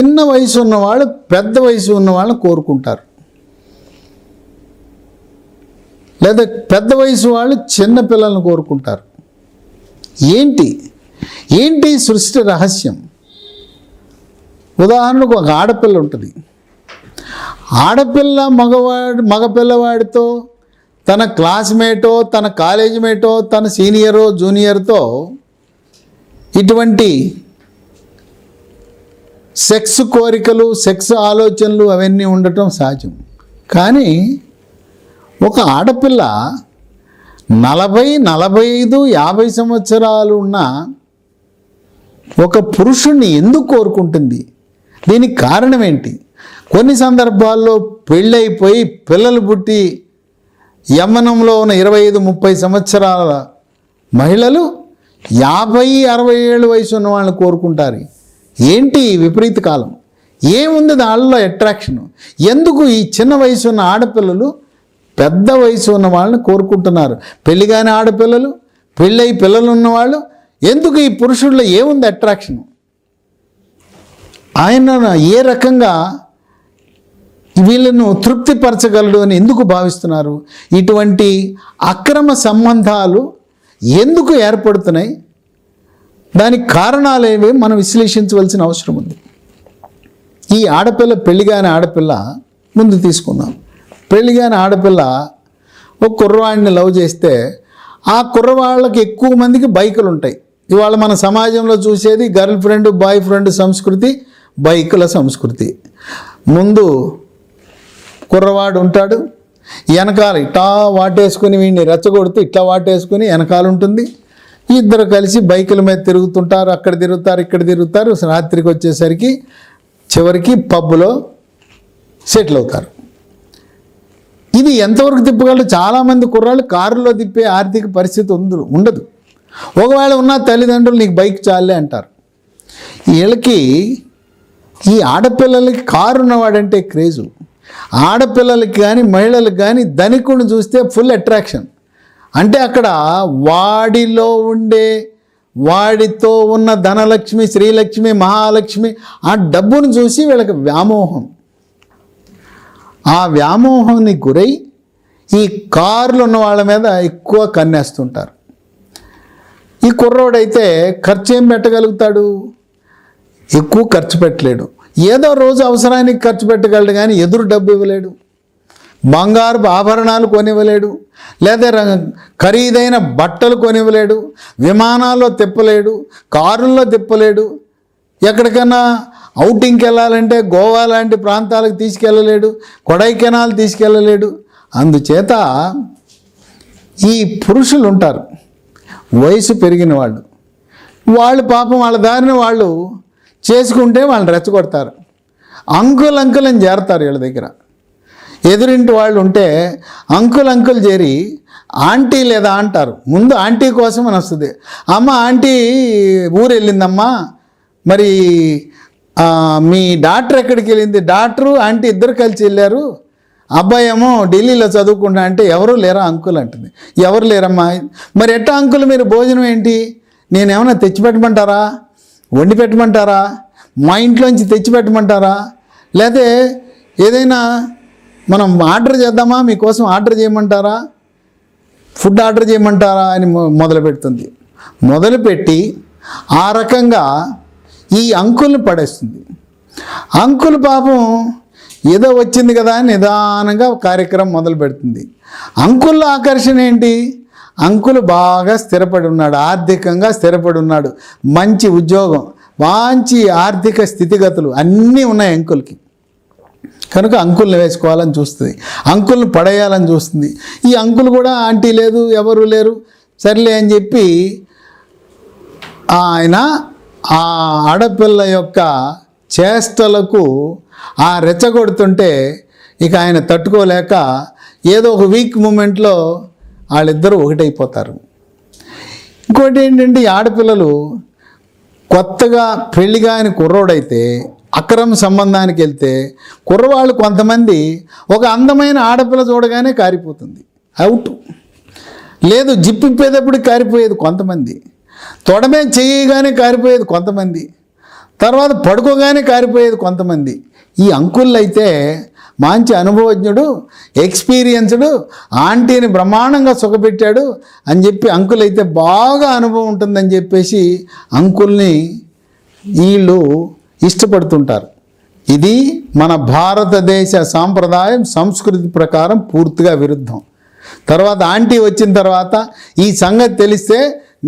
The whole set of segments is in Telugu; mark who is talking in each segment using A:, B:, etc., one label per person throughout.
A: చిన్న వయసు ఉన్నవాళ్ళు పెద్ద వయసు ఉన్న వాళ్ళని కోరుకుంటారు, లేదా పెద్ద వయసు వాళ్ళు చిన్న పిల్లలను కోరుకుంటారు. ఏంటి సృష్టి రహస్యం? ఉదాహరణకు ఒక ఆడపిల్ల ఉంటుంది. ఆడపిల్ల మగ పిల్లవాడితో, తన క్లాస్మేటో, తన కాలేజ్ మేటో, తన సీనియరో జూనియర్తో ఇటువంటి సెక్స్ కోరికలు, సెక్స్ ఆలోచనలు అవన్నీ ఉండటం సహజం. కానీ ఒక ఆడపిల్ల 40, 45, 50 సంవత్సరాలు ఉన్న ఒక పురుషుణ్ణి ఎందుకు కోరుకుంటుంది? దీనికి కారణం ఏంటి? కొన్ని సందర్భాల్లో పెళ్ళైపోయి పిల్లలు పుట్టి యవ్వనంలో ఉన్న 25, 30 సంవత్సరాల మహిళలు 50, 60 ఏళ్ళ వయసు ఉన్న వాళ్ళని కోరుకుంటారు. ఏంటి విపరీత కాలం? ఏముంది దానిలో అట్రాక్షన్? ఎందుకు ఈ చిన్న వయసు ఉన్న ఆడపిల్లలు పెద్ద వయసు ఉన్న వాళ్ళని కోరుకుంటున్నారు? పెళ్ళి కాని ఆడపిల్లలు, పెళ్ళై పిల్లలు ఉన్నవాళ్ళు, ఎందుకు ఈ పురుషుల్లో ఏముంది అట్రాక్షన్? ఆయన ఏ రకంగా వీళ్ళను తృప్తిపరచగలడు అని ఎందుకు భావిస్తున్నారు? ఇటువంటి అక్రమ సంబంధాలు ఎందుకు ఏర్పడుతున్నాయి? దానికి కారణాలేవి మనం విశ్లేషించవలసిన అవసరం ఉంది. ఈ ఆడపిల్ల, పెళ్ళిగాని ఆడపిల్ల ముందు తీసుకుందాం. పెళ్ళిగాని ఆడపిల్ల ఒక కుర్రవాడిని లవ్ చేస్తే ఆ కుర్రవాళ్ళకి ఎక్కువ మందికి బైకులు ఉంటాయి. ఇవాళ మన సమాజంలో చూసేది గర్ల్ ఫ్రెండ్, బాయ్ ఫ్రెండ్ సంస్కృతి, బైకుల సంస్కృతి. ముందు కుర్రవాడు ఉంటాడు, వెనకాల ఇట్లా వాటేసుకుని వీడిని రెచ్చగొడుతూ ఇట్లా వాటేసుకుని వెనకాల ఉంటుంది. ఇద్దరు కలిసి బైకుల మీద తిరుగుతుంటారు, అక్కడ తిరుగుతారు, ఇక్కడ తిరుగుతారు. రాత్రికి వచ్చేసరికి చివరికి పబ్బులో సెటిల్ అవుతారు. ఇది ఎంతవరకు తిప్పగలరు? చాలామంది కుర్రాళ్ళు కారులో తిప్పే ఆర్థిక పరిస్థితి ఉండదు. ఒకవేళ ఉన్న తల్లిదండ్రులు నీకు బైక్ చాలే అంటారు. వీళ్ళకి, ఈ ఆడపిల్లలకి కారు ఉన్నవాడంటే క్రేజు. ఆడపిల్లలకి కానీ మహిళలకు కానీ ధనికుడిని చూస్తే ఫుల్ అట్రాక్షన్. అంటే అక్కడ వాడితో ఉన్న ధనలక్ష్మి, శ్రీలక్ష్మి, మహాలక్ష్మి, ఆ డబ్బును చూసి వీళ్ళకి వ్యామోహం. ఆ వ్యామోహాన్ని గురై ఈ కార్లు ఉన్న వాళ్ళ మీద ఎక్కువ కన్నేస్తుంటారు. ఈ కుర్రోడైతే ఖర్చు ఏం పెట్టగలుగుతాడు? ఎక్కువ ఖర్చు పెట్టలేడు. ఏదో రోజు అవసరానికి ఖర్చు పెట్టగలడు, కానీ ఎదురు డబ్బు ఇవ్వలేడు. బంగారు ఆభరణాలు కొనివ్వలేడు, లేదా ఖరీదైన బట్టలు కొనివ్వలేడు, విమానాల్లో తిప్పలేడు, కారుల్లో తిప్పలేడు, ఎక్కడికైనా ఔటింగ్కి వెళ్ళాలంటే గోవా లాంటి ప్రాంతాలకు తీసుకెళ్ళలేడు, కొడైకెనాల్ తీసుకెళ్ళలేడు. అందుచేత ఈ పురుషులు ఉంటారు, వయసు పెరిగిన వాళ్ళు పాపం వాళ్ళ దారిని వాళ్ళు చేసుకుంటే వాళ్ళని రెచ్చగొడతారు. అంకుల్ అని చేరతారు వీళ్ళ దగ్గర. ఎదురింటి వాళ్ళు ఉంటే అంకుల్ చేరి ఆంటీ లేదా అంటారు. ముందు ఆంటీ కోసం అని వస్తుంది. అమ్మ ఆంటీ ఊరు వెళ్ళిందమ్మా, మరి మీ డాక్టర్ ఎక్కడికి వెళ్ళింది? డాక్టరు ఆంటీ ఇద్దరు కలిసి వెళ్ళారు, అబ్బాయి ఏమో ఢిల్లీలో చదువుకుంటా అంటే ఎవరు లేరా అంకుల్ అంటుంది. ఎవరు లేరమ్మా. మరి ఎట్టా అంకుల్ మీరు భోజనం ఏంటి? నేనేమన్నా తెచ్చిపెట్టమంటారా? వండి పెట్టమంటారా? మా ఇంట్లోంచి తెచ్చిపెట్టమంటారా? లేకపోతే ఏదైనా మనం ఆర్డర్ చేద్దామా, మీకోసం ఆర్డర్ చేయమంటారా, ఫుడ్ ఆర్డర్ చేయమంటారా అని మొదలుపెడుతుంది. మొదలుపెట్టి ఆ రకంగా ఈ అంకుల్ని పడేస్తుంది. అంకుల్ పాపం ఏదో వచ్చింది కదా అని నిదానంగా కార్యక్రమం మొదలు పెడుతుంది. అంకుల్ ఆకర్షణ ఏంటి? అంకుల్ బాగా స్థిరపడి ఉన్నాడు, ఆర్థికంగా స్థిరపడి ఉన్నాడు, మంచి ఉద్యోగం, మంచి ఆర్థిక స్థితిగతులు అన్నీ ఉన్నాయి అంకుల్కి. కనుక అంకుల్ని వేసుకోవాలని చూస్తుంది, అంకుల్ని పడేయాలని చూస్తుంది. ఈ అంకుల్ కూడా ఆంటీ లేదు, ఎవరు లేరు, సర్లే అని చెప్పి ఆయన ఆ ఆడపిల్ల యొక్క చేష్టలకు ఆ రెచ్చగొడుతుంటే ఇక ఆయన తట్టుకోలేక ఏదో ఒక వీక్ మూమెంట్లో వాళ్ళిద్దరూ ఒకటైపోతారు. ఇంకోటి ఏంటంటే, ఈ ఆడపిల్లలు కొత్తగా పెళ్లి కాని కుర్రోడైతే అక్రమ సంబంధానికి వెళ్తే కుర్రవాళ్ళు కొంతమంది ఒక అందమైన ఆడపిల్ల చూడగానే కారిపోతుంది, అవుట్. లేదు జిప్పిప్పేటప్పుడు కారిపోయేది కొంతమంది, తొడమే చేయగానే కారిపోయేది కొంతమంది, తర్వాత పడుకోగానే కారిపోయేది కొంతమంది. ఈ అంకుళ్ళు అయితే మంచి అనుభవజ్ఞుడు, ఎక్స్పీరియన్స్డ్, ఆంటీని బ్రహ్మాండంగా సుఖపెట్టాడు అని చెప్పి అంకుల్ అయితే బాగా అనుభవం ఉంటుందని చెప్పేసి అంకుల్ని వీళ్ళు ఇష్టపడుతుంటారు. ఇది మన భారతదేశ సాంప్రదాయం, సంస్కృతి ప్రకారం పూర్తిగా విరుద్ధం. తర్వాత ఆంటీ వచ్చిన తర్వాత ఈ సంగతి తెలిస్తే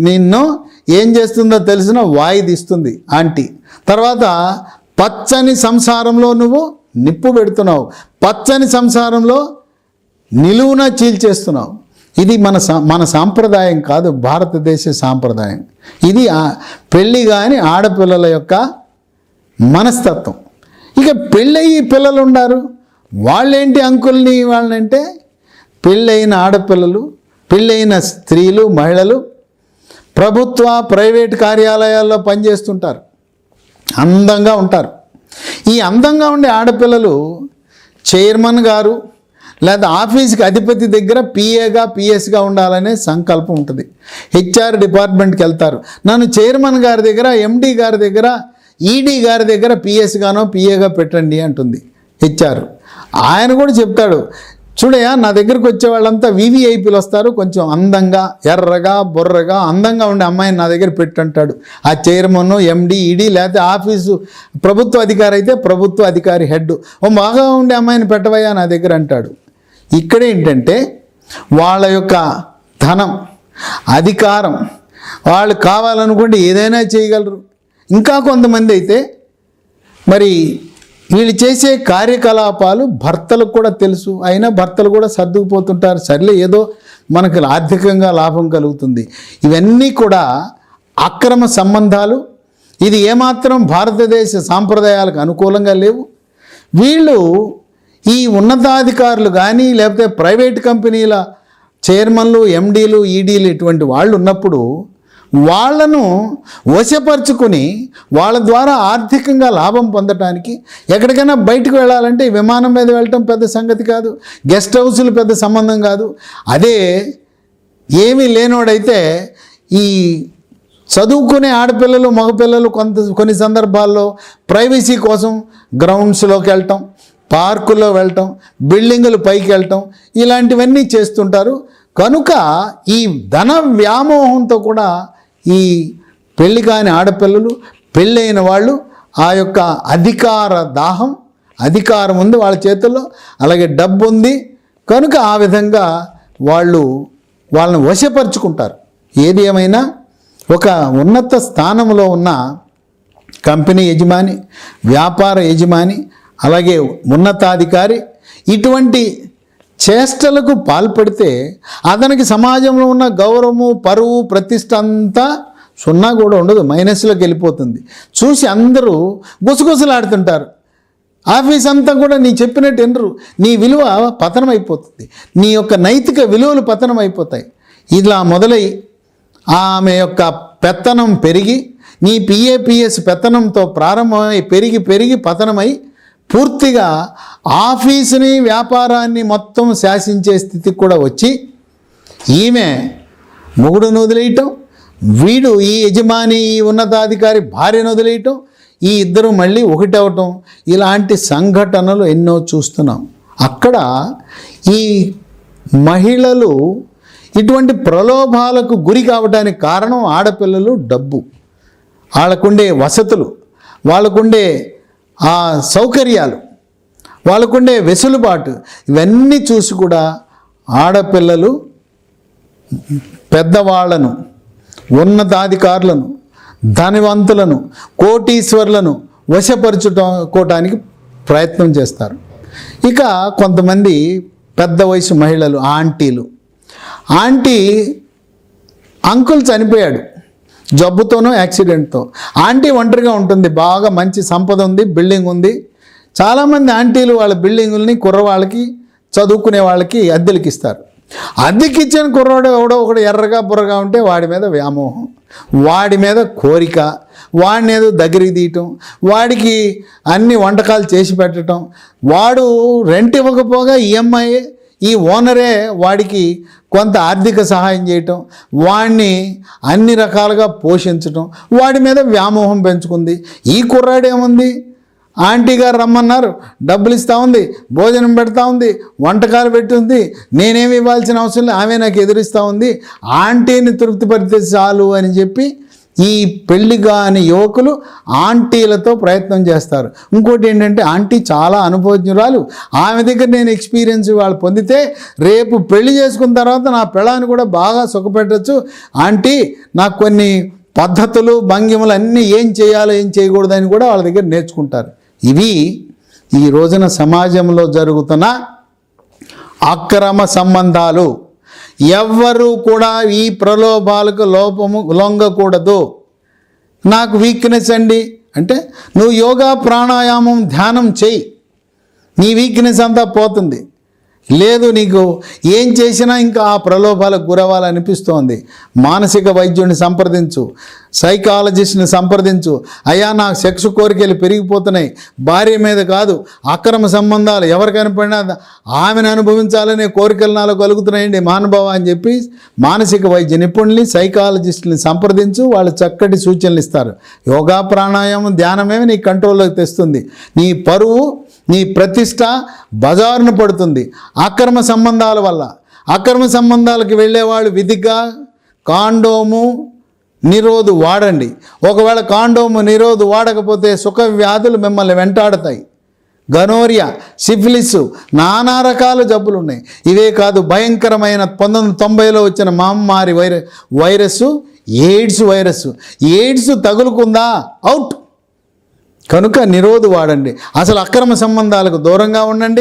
A: నిన్ను ఏం చేస్తుందో తెలిసిన వాయిదిస్తుంది ఆంటీ. తర్వాత పచ్చని సంసారంలో నువ్వు నిప్పు పెడుతున్నావు, పచ్చని సంసారంలో నిలువున చీల్చేస్తున్నావు. ఇది మన సాంప్రదాయం కాదు, భారతదేశ సాంప్రదాయం. ఇది పెళ్ళి కాని ఆడపిల్లల యొక్క మనస్తత్వం. ఇక పెళ్ళయి పిల్లలు ఉన్నారు, వాళ్ళేంటి అంకుల్ని వాళ్ళంటే పెళ్ళైన ఆడపిల్లలు, పెళ్ళైన స్త్రీలు, మహిళలు ప్రభుత్వ ప్రైవేట్ కార్యాలయాల్లో పనిచేస్తుంటారు, అందంగా ఉంటారు. ఈ అందంగా ఉండే ఆడపిల్లలు చైర్మన్ గారు లేదా ఆఫీస్కి అధిపతి దగ్గర పిఏగా పిఎస్గా ఉండాలనే సంకల్పం ఉంటుంది. హెచ్ఆర్ డిపార్ట్మెంట్కి వెళ్తారు, నన్ను చైర్మన్ గారి దగ్గర, ఎండి గారి దగ్గర, ఈడీ గారి దగ్గర పిఎస్గానో పిఏగా పెట్టండి అంటుంది హెచ్ఆర్. ఆయన కూడా చెప్తాడు, చూడయా నా దగ్గరికి వచ్చే వాళ్ళంతా వివిఐపీలు వస్తారు, కొంచెం అందంగా ఎర్రగా బుర్రగా అందంగా ఉండే అమ్మాయిని నా దగ్గర పెట్టంటాడు ఆ చైర్మన్, ఎండి, ఈడీ, లేకపోతే ఆఫీసు ప్రభుత్వ అధికారి అయితే ప్రభుత్వ అధికారి హెడ్, ఓ బాగా ఉండే అమ్మాయిని పెట్టవయ్యా నా దగ్గర అంటాడు. ఇక్కడ ఏంటంటే వాళ్ళ యొక్క ధనం, అధికారం, వాళ్ళు కావాలనుకుంటే ఏదైనా చేయగలరు. ఇంకా కొంతమంది అయితే మరి వీళ్ళు చేసే కార్యకలాపాలు భర్తలకు కూడా తెలుసు, అయినా భర్తలు కూడా సర్దుకుపోతుంటారు, సర్లే ఏదో మనకు ఆర్థికంగా లాభం కలుగుతుంది. ఇవన్నీ కూడా అక్రమ సంబంధాలు. ఇది ఏమాత్రం భారతదేశ సాంప్రదాయాలకు అనుకూలంగా లేవు. వీళ్ళు ఈ ఉన్నతాధికారులు కానీ లేకపోతే ప్రైవేట్ కంపెనీల చైర్మన్లు, ఎండీలు, ఈడీలు ఇటువంటి వాళ్ళు ఉన్నప్పుడు వాళ్లను వశపరుచుకుని వాళ్ళ ద్వారా ఆర్థికంగా లాభం పొందటానికి ఎక్కడికైనా బయటకు వెళ్ళాలంటే విమానం మీద వెళ్ళటం పెద్ద సంగతి కాదు, గెస్ట్ హౌస్లు పెద్ద సంబంధం కాదు. అదే ఏమీ లేనోడైతే ఈ చదువుకునే ఆడపిల్లలు, మగపిల్లలు కొన్ని సందర్భాల్లో ప్రైవసీ కోసం గ్రౌండ్స్లోకి వెళ్ళటం, పార్కుల్లో వెళ్ళటం, బిల్డింగులు పైకి వెళ్ళటం, ఇలాంటివన్నీ చేస్తుంటారు. కనుక ఈ ధన వ్యామోహంతో కూడా ఈ పెళ్ళి కాని ఆడపిల్లలు, పెళ్ళైన వాళ్ళు ఆ యొక్క అధికార దాహం, అధికారం ఉంది వాళ్ళ చేతుల్లో, అలాగే డబ్బు ఉంది కనుక ఆ విధంగా వాళ్ళని వశపరుచుకుంటారు. ఏది ఏమైనా ఒక ఉన్నత స్థానంలో ఉన్న కంపెనీ యజమాని, వ్యాపార యజమాని, అలాగే ఉన్నతాధికారి ఇటువంటి చేష్టలకు పాల్పడితే అతనికి సమాజంలో ఉన్న గౌరవము, పరువు, ప్రతిష్ట అంతా సున్నా కూడా ఉండదు, మైనస్లోకి వెళ్ళిపోతుంది. చూసి అందరూ గుసగుసలాడుతుంటారు. ఆఫీస్ అంతా కూడా నీ చెప్పినట్టు వినరు, నీ విలువ పతనం అయిపోతుంది, నీ యొక్క నైతిక విలువలు పతనం అయిపోతాయి. ఇలా మొదలై ఆమె యొక్క పెత్తనం పెరిగి నీ పిఏపిఎస్ పెత్తనంతో ప్రారంభమై పెరిగి పతనమై పూర్తిగా ఆఫీసుని, వ్యాపారాన్ని మొత్తం శాసించే స్థితికి కూడా వచ్చి ఈమె మొగుడును వదిలేయటం, వీడు ఈ యజమాని, ఈ ఉన్నతాధికారి భార్యను వదిలేయటం, ఈ ఇద్దరు మళ్ళీ ఒకటవటం, ఇలాంటి సంఘటనలు ఎన్నో చూస్తున్నాం. అక్కడ ఈ మహిళలు ఇటువంటి ప్రలోభాలకు గురి కావడానికి కారణం ఆడపిల్లలు, డబ్బు, వాళ్ళకుండే వసతులు, వాళ్ళకుండే ఆ సౌకర్యాలు, వాళ్ళకుండే వెసులుబాటు, ఇవన్నీ చూసి కూడా ఆడపిల్లలు పెద్దవాళ్లను, ఉన్నతాధికారులను, ధనవంతులను, కోటీశ్వర్లను వశపరుచుకోవటానికి ప్రయత్నం చేస్తారు. ఇక కొంతమంది పెద్ద వయసు మహిళలు, ఆంటీ అంకుల్ చనిపోయాడు జబ్బుతోనో యాక్సిడెంట్తో. ఆంటీ ఒంటరిగా ఉంటుంది, బాగా మంచి సంపద ఉంది, బిల్డింగ్ ఉంది. చాలామంది ఆంటీలు వాళ్ళ బిల్డింగుల్ని కుర్రవాళ్ళకి, చదువుకునే వాళ్ళకి అద్దెలకి ఇస్తారు. అద్దెకిచ్చిన కుర్రాడు ఎవడో ఒకడు ఎర్రగా బుర్రగా ఉంటే వాడి మీద వ్యామోహం, వాడి మీద కోరిక, వాడిని ఏదో దగ్గరికి తీయటం, వాడికి అన్ని వంటకాలు చేసి పెట్టడం, వాడు రెంట్ ఇవ్వకపోగా ఈఎంఐ ఈ ఓనరే వాడికి కొంత ఆర్థిక సహాయం చేయటం, వాడిని అన్ని రకాలుగా పోషించటం, వాడి మీద వ్యామోహం పెంచుకుంది. ఈ కుర్రాడేముంది, ఆంటీ గారు రమ్మన్నారు, డబ్బులు ఇస్తూ ఉంది, భోజనం పెడతా ఉంది, వంటకాలు పెట్టుంది, నేనేమి ఇవ్వాల్సిన అవసరం లేదు, ఆమె నాకు ఎదురిస్తూ ఉంది, ఆంటీని తృప్తిపరిస్తే చాలు అని చెప్పి ఈ పెళ్లి కాని యువకులు ఆంటీలతో ప్రయత్నం చేస్తారు. ఇంకోటి ఏంటంటే ఆంటీ చాలా అనుభవజ్ఞురాలు, ఆమె దగ్గర నేను ఎక్స్పీరియన్స్ వాళ్ళు పొందితే రేపు పెళ్లి చేసుకున్న తర్వాత నా పిల్లాన్ని కూడా బాగా సుఖపెట్టచ్చు, ఆంటీ నాకు కొన్ని పద్ధతులు భంగిమలు అన్నీ ఏం చేయాలో ఏం చేయకూడదని కూడా వాళ్ళ దగ్గర నేర్చుకుంటారు. ఇవి ఈ రోజున సమాజంలో జరుగుతున్న అక్రమ సంబంధాలు. ఎవ్వరూ కూడా ఈ ప్రలోభాలకు లొంగకూడదు. నాకు వీక్నెస్ అండి అంటే నువ్వు యోగా ప్రాణాయామం ధ్యానం చెయ్యి, నీ వీక్నెస్ అంతా పోతుంది. లేదు నీకు ఏం చేసినా ఇంకా ఆ ప్రలోభాలకు గురవ్వాలనిపిస్తోంది, మానసిక వైద్యుడిని సంప్రదించు, సైకాలజిస్ట్ని సంప్రదించు. అయ్యా నాకు సెక్స్ కోరికలు పెరిగిపోతున్నాయి, భార్య మీద కాదు అక్రమ సంబంధాలు, ఎవరు కనపడినా ఆమెను అనుభవించాలనే కోరికలు నాలో కలుగుతున్నాయండి మహానుభావ అని చెప్పి మానసిక వైద్య నిపుణుల్ని సైకాలజిస్టుని సంప్రదించు, వాళ్ళు చక్కటి సూచనలు ఇస్తారు. యోగా ప్రాణాయామం ధ్యానమేమి నీ కంట్రోల్లోకి తెస్తుంది. నీ పరువు నీ ప్రతిష్ట బజారును పడుతుంది అక్రమ సంబంధాల వల్ల. అక్రమ సంబంధాలకు వెళ్ళేవాళ్ళు విధిగా కాండోము నిరోధు వాడండి. ఒకవేళ కాండోము నిరోధు వాడకపోతే సుఖ వ్యాధులు మిమ్మల్ని వెంటాడతాయి. గనోరియా, సిఫిలిస్, నానా రకాల జబ్బులు ఉన్నాయి. ఇవే కాదు, భయంకరమైన 1990లో వచ్చిన మహమ్మారి వైరస్ ఎయిడ్స్ వైరస్. ఎయిడ్స్ తగులుకుందా అవుట్. కనుక నిరోధు వాడండి. అసలు అక్రమ సంబంధాలకు దూరంగా ఉండండి.